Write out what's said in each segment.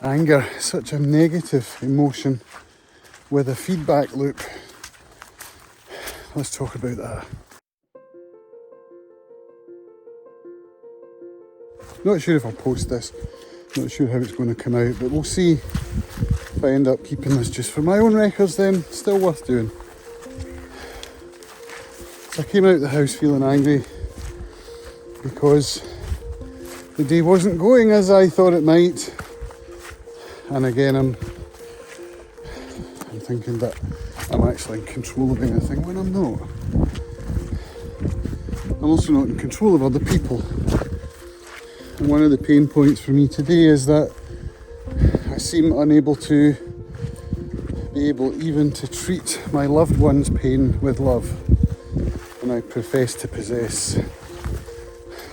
anger, such a negative emotion with a feedback loop. Let's talk about that. Not sure if I'll post this, not sure how it's going to come out, but we'll see. If I end up keeping this just for my own records, then still worth doing. So I came out of the house feeling angry because the day wasn't going as I thought it might. And again, I'm thinking that I'm actually in control of anything when I'm not. I'm also not in control of other people. And one of the pain points for me today is that I seem unable to be able even to treat my loved one's pain with love. And I profess to possess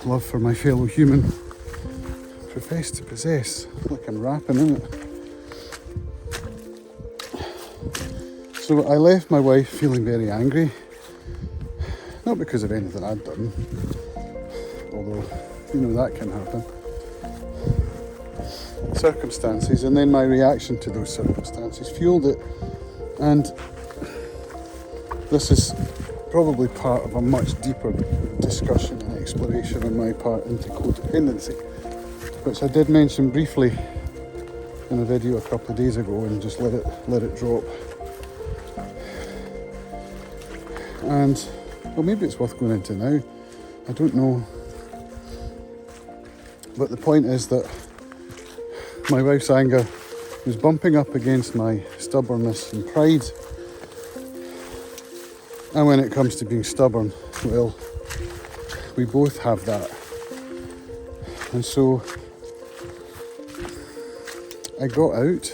love for my fellow human. Profess to possess. Like I'm rapping, isn't it? So I left my wife feeling very angry. Not because of anything I'd done. Although, you know, that can happen. Circumstances, and then my reaction to those circumstances fueled it. And this is probably part of a much deeper discussion and exploration on my part into codependency, which I did mention briefly in a video a couple of days ago and just let it drop. And well, maybe it's worth going into now. I don't know. But the point is that my wife's anger was bumping up against my stubbornness and pride. And when it comes to being stubborn, well, we both have that. And so I got out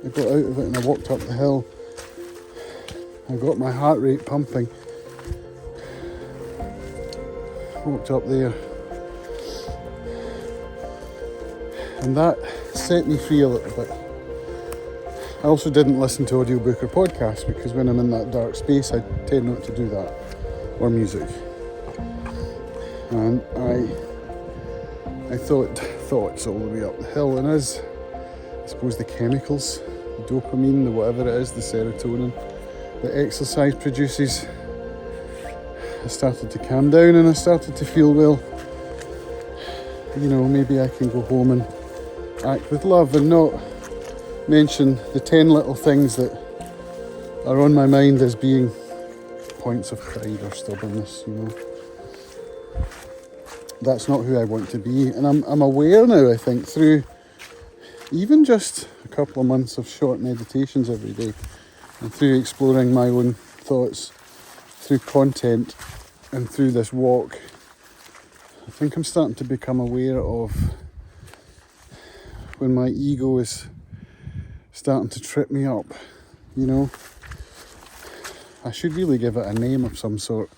of it and I walked up the hill. I got my heart rate pumping. Walked up there. And that set me free a little bit. I also didn't listen to audiobook or podcast because when I'm in that dark space, I tend not to do that, or music. And I thoughts all the way up the hill, and as I suppose the chemicals, the dopamine, the whatever it is, the serotonin that exercise produces, I started to calm down and I started to feel, well, you know, maybe I can go home and act with love and not mention the 10 little things that are on my mind as being points of pride or stubbornness, you know. That's not who I want to be. And I'm aware now, I think, through even just a couple of months of short meditations every day and through exploring my own thoughts, through content and through this walk, I think I'm starting to become aware of when my ego is starting to trip me up, you know. I should really give it a name of some sort.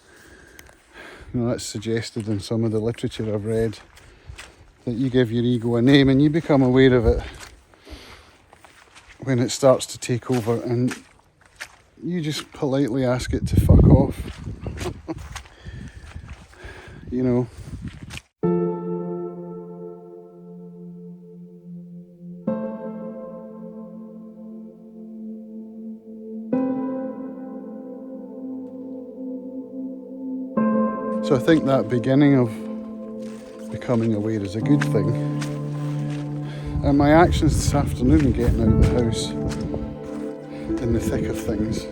You know, that's suggested in some of the literature I've read, that you give your ego a name and you become aware of it when it starts to take over, and you just politely ask it to fuck off. You know. So I think that beginning of becoming aware is a good thing. And my actions this afternoon in getting out of the house in the thick of things.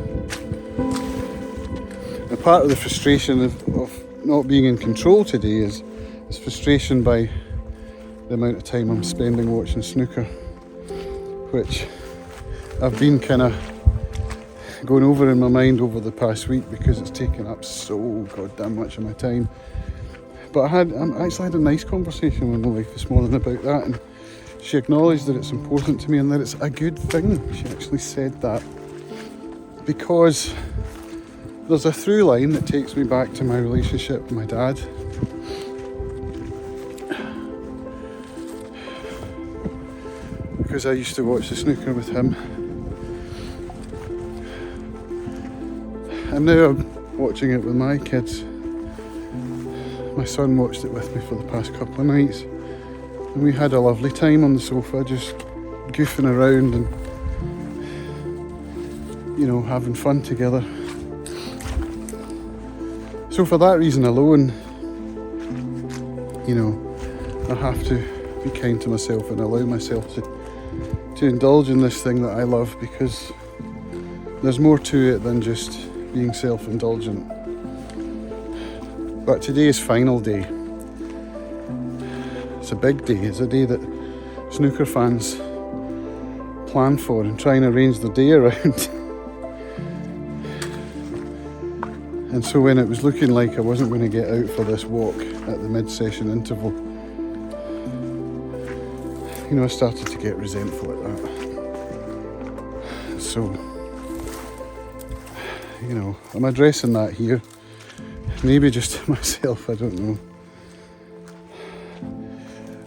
And part of the frustration of not being in control today is frustration by the amount of time I'm spending watching snooker, which I've been kind of going over in my mind over the past week because it's taken up so goddamn much of my time. But I actually had a nice conversation with my wife this morning about that, and she acknowledged that it's important to me and that it's a good thing. She actually said that because there's a through line that takes me back to my relationship with my dad. Because I used to watch the snooker with him. And now I'm watching it with my kids. My son watched it with me for the past couple of nights. And we had a lovely time on the sofa, just goofing around and, you know, having fun together. So for that reason alone, you know, I have to be kind to myself and allow myself to indulge in this thing that I love, because there's more to it than just being self-indulgent. But today is final day. It's a big day. It's a day that snooker fans plan for and try and arrange their day around. And so when it was looking like I wasn't going to get out for this walk at the mid-session interval, you know, I started to get resentful at that. So, you know, I'm addressing that here. Maybe just to myself, I don't know.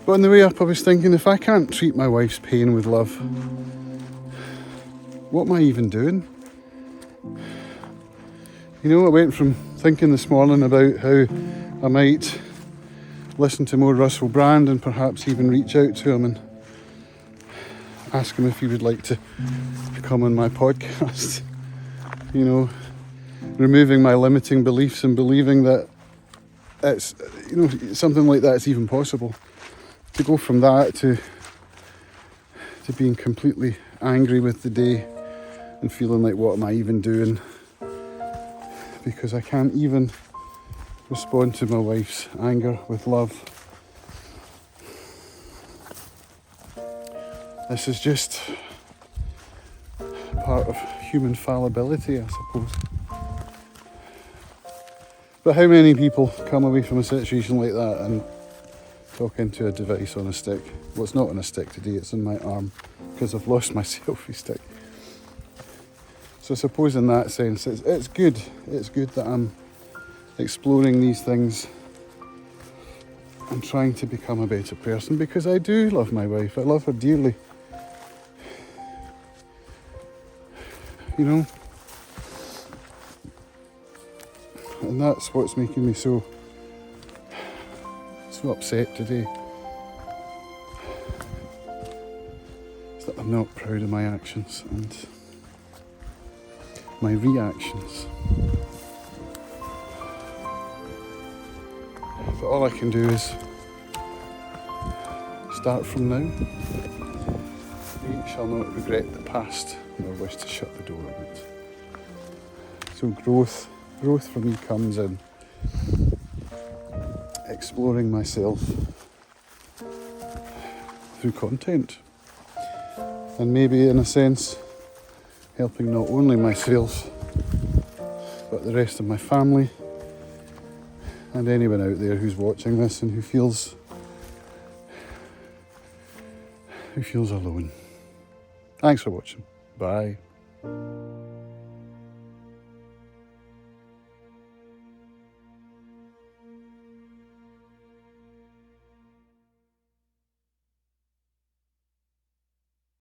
But on the way up I was thinking, if I can't treat my wife's pain with love, what am I even doing? You know, I went from thinking this morning about how I might listen to more Russell Brand and perhaps even reach out to him and ask him if he would like to come on my podcast. You know, removing my limiting beliefs and believing that it's, you know, something like that's even possible. To go from that to being completely angry with the day and feeling like, what am I even doing? Because I can't even respond to my wife's anger with love. This is just part of human fallibility, I suppose. But how many people come away from a situation like that and talk into a device on a stick? Well, it's not on a stick today, it's in my arm, because I've lost my selfie stick. So I suppose in that sense, it's good. It's good that I'm exploring these things and trying to become a better person, because I do love my wife. I love her dearly. You know? And that's what's making me so upset today. It's that I'm not proud of my actions and my reactions. But all I can do is start from now. We shall not regret the past, nor wish to shut the door on it. So growth for me comes in exploring myself through content, and maybe in a sense helping not only myself but the rest of my family and anyone out there who's watching this and who feels alone. Thanks for watching. Bye.